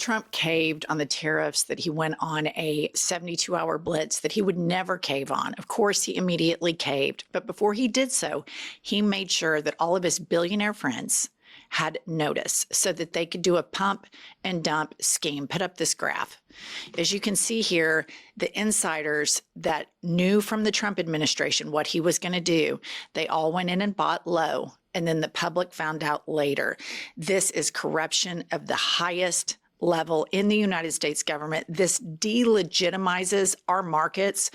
Trump caved on the tariffs, that he went on a 72-hour blitz that he would never cave on. Of course, he immediately caved. But before he did so, he made sure that all of his billionaire friends had notice so that they could do a pump and dump scheme. Put up this graph. As you can see here, the insiders that knew from the Trump administration what he was going to do, they all went in and bought low, and then the public found out later. This is corruption of the highest level in the United States government. This delegitimizes our markets.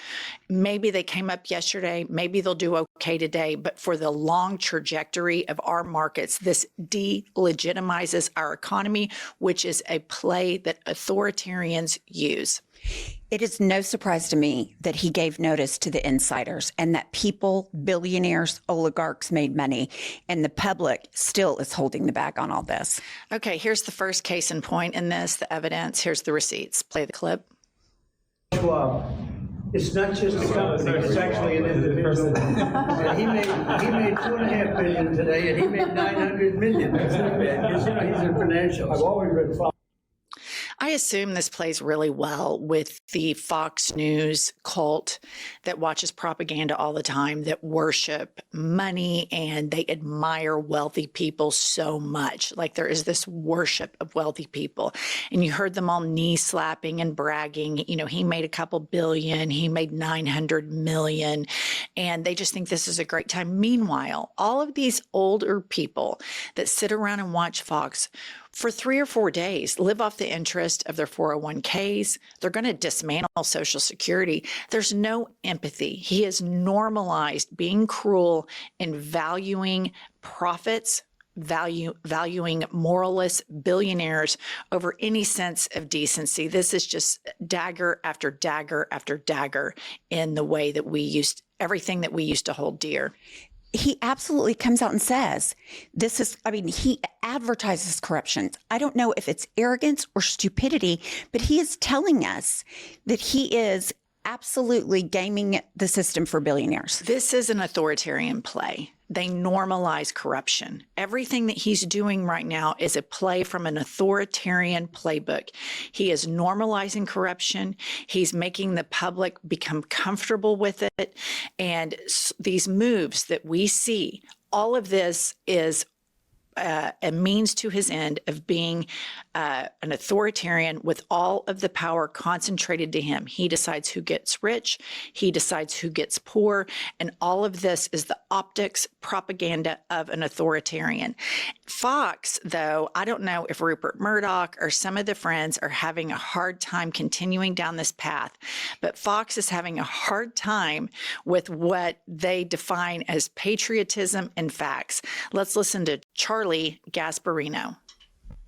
Maybe they came up yesterday, maybe they'll do okay today, but for the long trajectory of our markets, this delegitimizes our economy, which is a play that authoritarians use. It is no surprise to me that he gave notice to the insiders and that people, billionaires, oligarchs made money, and the public still is holding the bag on all this. Okay, here's the first case in point in this, the evidence. Here's the receipts. Play the clip. It's not just a company, it's actually an individual. He made $2.5 billion today, and he made $900 million. That's not bad. He's a financial. I've always read Fox. I assume this plays really well with the Fox News cult that watches propaganda all the time, that worship money, and they admire wealthy people so much. Like there is this worship of wealthy people. And you heard them all knee slapping and bragging. You know, he made a couple billion, he made 900 million, and they just think this is a great time. Meanwhile, all of these older people that sit around and watch Fox for 3 or 4 days, live off the interest of their 401ks. They're going to dismantle Social Security. There's no empathy. He has normalized being cruel and valuing profits, valuing moralists, billionaires over any sense of decency. This is just dagger after dagger after dagger in the way that we used everything that we used to hold dear. He absolutely comes out and says, he advertises corruption. I don't know if it's arrogance or stupidity, but he is telling us that he is absolutely gaming the system for billionaires. This is an authoritarian play. They normalize corruption. Everything that he's doing right now is a play from an authoritarian playbook. He is normalizing corruption. He's making the public become comfortable with it. And these moves that we see, all of this is a means to his end of being an authoritarian with all of the power concentrated to him. He decides who gets rich, he decides who gets poor, and all of this is the optics propaganda of an authoritarian. Fox, though, I don't know if Rupert Murdoch or some of the friends are having a hard time continuing down this path, but Fox is having a hard time with what they define as patriotism and facts. Let's listen to Charlie Gasparino.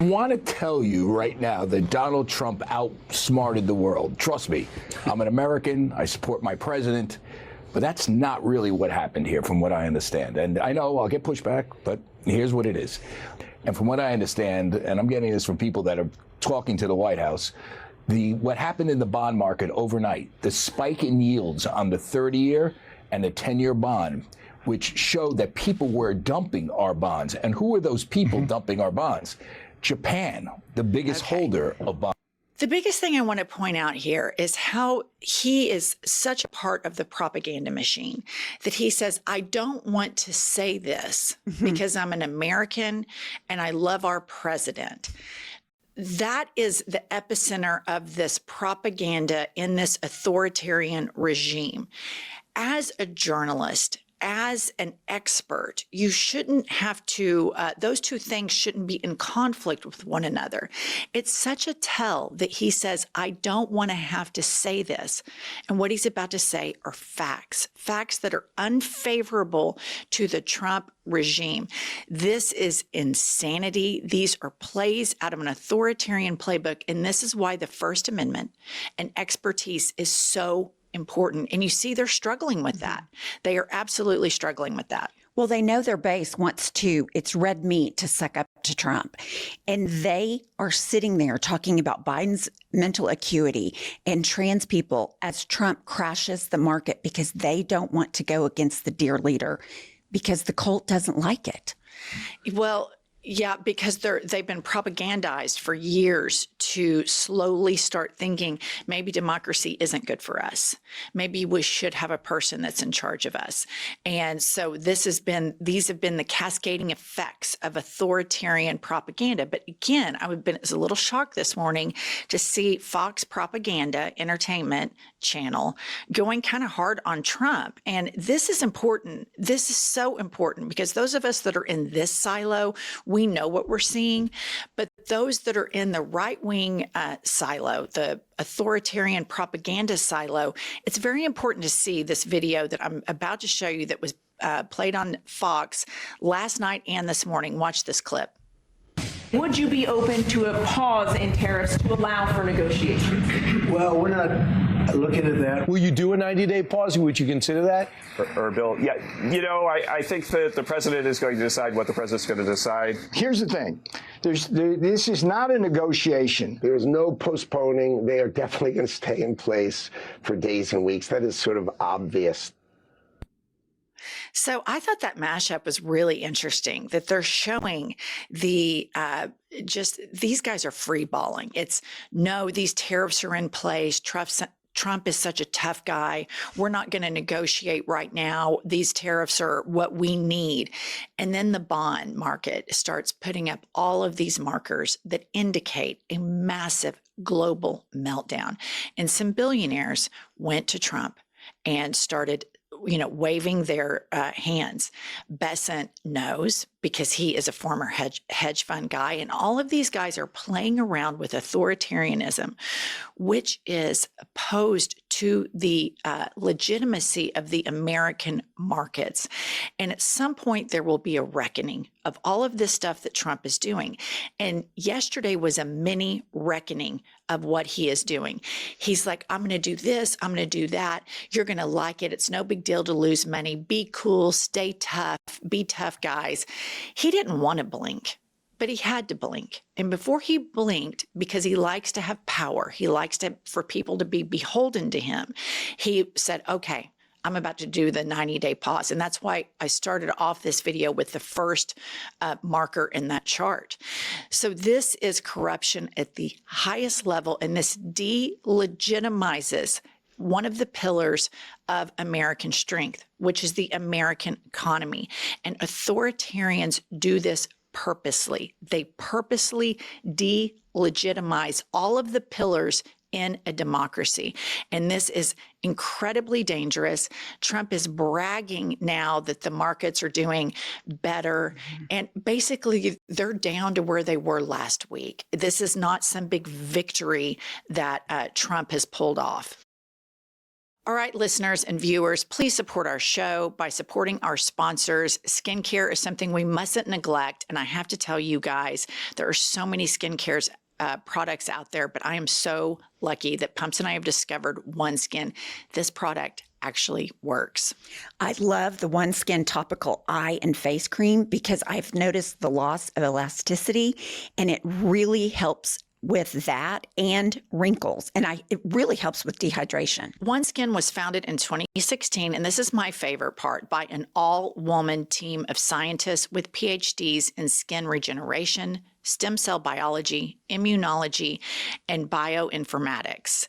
I want to tell you right now that Donald Trump outsmarted the world. Trust me, I'm an American. I support my president. But that's not really what happened here, from what I understand. And I know I'll get pushback, but here's what it is. And from what I understand, and I'm getting this from people that are talking to the White House, what happened in the bond market overnight, the spike in yields on the 30-year and the 10-year bond, which showed that people were dumping our bonds. And who are those people dumping our bonds? Japan, the biggest holder of bonds. The biggest thing I want to point out here is how he is such a part of the propaganda machine that he says, I don't want to say this because I'm an American and I love our president. That is the epicenter of this propaganda in this authoritarian regime. As a journalist, as an expert, you shouldn't have to, those two things shouldn't be in conflict with one another. It's such a tell that he says, I don't want to have to say this. And what he's about to say are facts that are unfavorable to the Trump regime. This is insanity. These are plays out of an authoritarian playbook. And this is why the First Amendment and expertise is so important. And you see they're struggling with that. They are absolutely struggling with that. Well, they know their base wants it's red meat to suck up to Trump. And they are sitting there talking about Biden's mental acuity and trans people as Trump crashes the market because they don't want to go against the dear leader because the cult doesn't like it. Well, Yeah, because they've been propagandized for years to slowly start thinking maybe democracy isn't good for us. Maybe we should have a person that's in charge of us. And so these have been the cascading effects of authoritarian propaganda. But again, I was a little shocked this morning to see Fox Propaganda Entertainment channel going kind of hard on Trump. And this is important. This is so important because those of us that are in this silo, we know what we're seeing, but those that are in the right-wing silo, the authoritarian propaganda silo, it's very important to see this video that I'm about to show you that was played on Fox last night and this morning. Watch this clip. Would you be open to a pause in tariffs to allow for negotiations? Well, we're not looking at that. Will you do a 90-day pause? Would you consider that? Or Bill, yeah, I think that the president is going to decide what the president's going to decide. Here's the thing. This is not a negotiation. There's no postponing. They are definitely going to stay in place for days and weeks. That is sort of obvious. So I thought that mashup was really interesting, that they're showing these guys are free balling. It's no, these tariffs are in place. Trump is such a tough guy. We're not going to negotiate right now. These tariffs are what we need. And then the bond market starts putting up all of these markers that indicate a massive global meltdown. And some billionaires went to Trump and started waving their hands. Bessent knows because he is a former hedge fund guy. And all of these guys are playing around with authoritarianism, which is opposed to the legitimacy of the American markets. And at some point, there will be a reckoning of all of this stuff that Trump is doing. And yesterday was a mini reckoning of what he is doing. He's like, I'm going to do this. I'm going to do that. You're going to like it. It's no big deal to lose money. Be cool. Stay tough. Be tough, guys. He didn't want to blink, but he had to blink. And before he blinked, because he likes to have power, he likes for people to be beholden to him, he said, okay, I'm about to do the 90-day pause. And that's why I started off this video with the first marker in that chart. So this is corruption at the highest level, and this delegitimizes one of the pillars of American strength, which is the American economy. And authoritarians do this purposely. They purposely delegitimize all of the pillars in a democracy. And this is incredibly dangerous. Trump is bragging now that the markets are doing better. And basically, they're down to where they were last week. This is not some big victory that Trump has pulled off. All right, listeners and viewers, please support our show by supporting our sponsors. Skincare is something we mustn't neglect. And I have to tell you guys, there are so many skincare products out there, but I am so lucky that Pumps and I have discovered OneSkin. This product actually works. I love the OneSkin topical eye and face cream because I've noticed the loss of elasticity, and it really helps with that and wrinkles. And it really helps with dehydration. OneSkin was founded in 2016, and this is my favorite part, by an all-woman team of scientists with PhDs in skin regeneration, stem cell biology, immunology, and bioinformatics.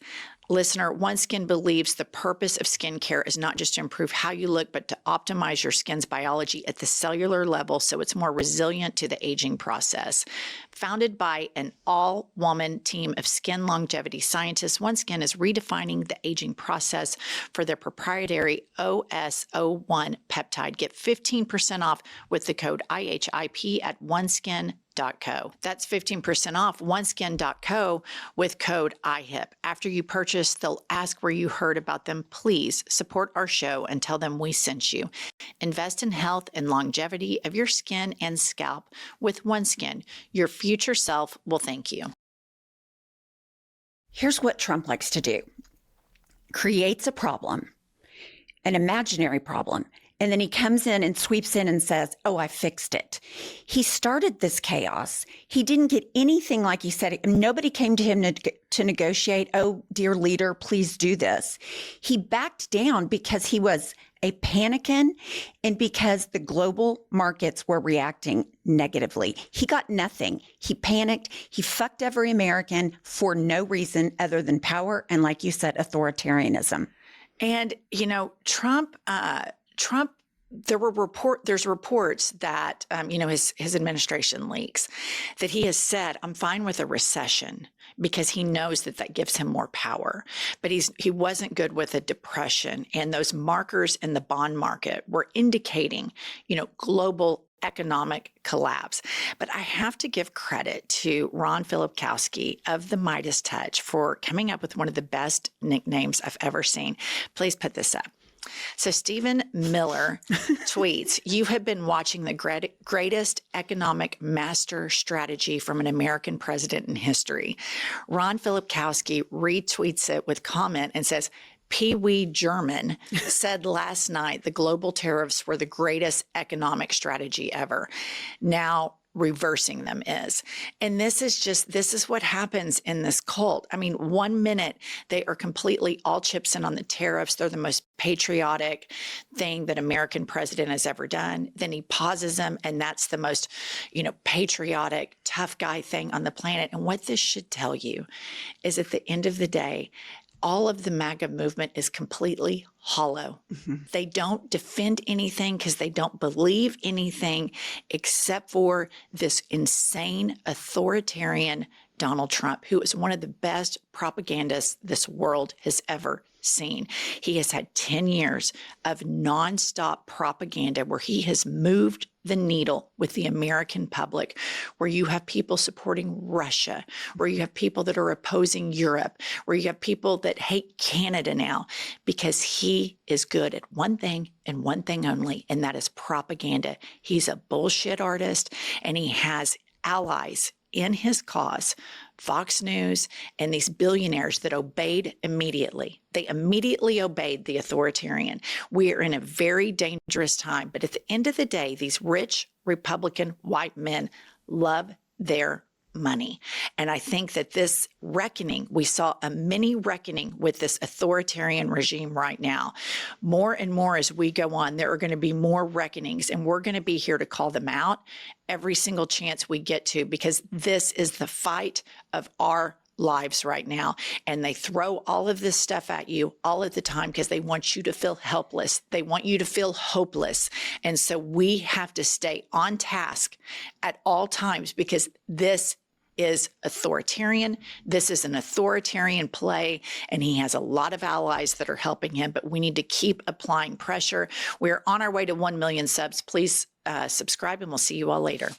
Listener, OneSkin believes the purpose of skincare is not just to improve how you look, but to optimize your skin's biology at the cellular level so it's more resilient to the aging process. Founded by an all-woman team of skin longevity scientists, OneSkin is redefining the aging process for their proprietary OS01 peptide. Get 15% off with the code IHIP at OneSkin.co. That's 15% off OneSkin.co with code IHIP. After you purchase, they'll ask where you heard about them. Please support our show and tell them we sent you. Invest in health and longevity of your skin and scalp with OneSkin. Your future self will thank you. Here's what Trump likes to do. Creates a problem, an imaginary problem, And then he comes in and sweeps in and says, oh, I fixed it. He started this chaos. He didn't get anything like he said. Nobody came to him to negotiate. Oh, dear leader, please do this. He backed down because he was a panicking and because the global markets were reacting negatively. He got nothing. He panicked. He fucked every American for no reason other than power and, like you said, authoritarianism. And, you know, Trump, there's reports that, you know, his administration leaks that he has said, I'm fine with a recession because he knows that that gives him more power. But he wasn't good with a depression. And those markers in the bond market were indicating, you know, global economic collapse. But I have to give credit to Ron Filipkowski of the Midas Touch for coming up with one of the best nicknames I've ever seen. Please put this up. So Stephen Miller tweets, you have been watching the greatest economic master strategy from an American president in history. Ron Filipkowski retweets it with comment and says, Pee Wee German said last night the global tariffs were the greatest economic strategy ever. Now reversing them is. And this is what happens in this cult. I mean, 1 minute they are completely all chips in on the tariffs. They're the most patriotic thing that American president has ever done. Then he pauses them, and that's the most, you know, patriotic, tough guy thing on the planet. And what this should tell you is at the end of the day, all of the MAGA movement is completely hollow. Mm-hmm. They don't defend anything because they don't believe anything except for this insane authoritarian Donald Trump, who is one of the best propagandists this world has ever seen. He has had 10 years of nonstop propaganda where he has moved the needle with the American public, where you have people supporting Russia, where you have people that are opposing Europe, where you have people that hate Canada now, because he is good at one thing and one thing only, and that is propaganda. He's a bullshit artist, and he has allies in his cause, Fox News, and these billionaires that obeyed immediately. They immediately obeyed the authoritarian. We are in a very dangerous time. But at the end of the day, these rich Republican white men love their money. And I think that this reckoning, we saw a mini reckoning with this authoritarian regime right now. More and more as we go on, there are going to be more reckonings, and we're going to be here to call them out every single chance we get to, because this is the fight of our lives right now. And they throw all of this stuff at you all of the time because they want you to feel helpless. They want you to feel hopeless. And so we have to stay on task at all times, because this is authoritarian. This is an authoritarian play, and he has a lot of allies that are helping him, but we need to keep applying pressure. We're on our way to 1 million subs. Please subscribe, and we'll see you all later.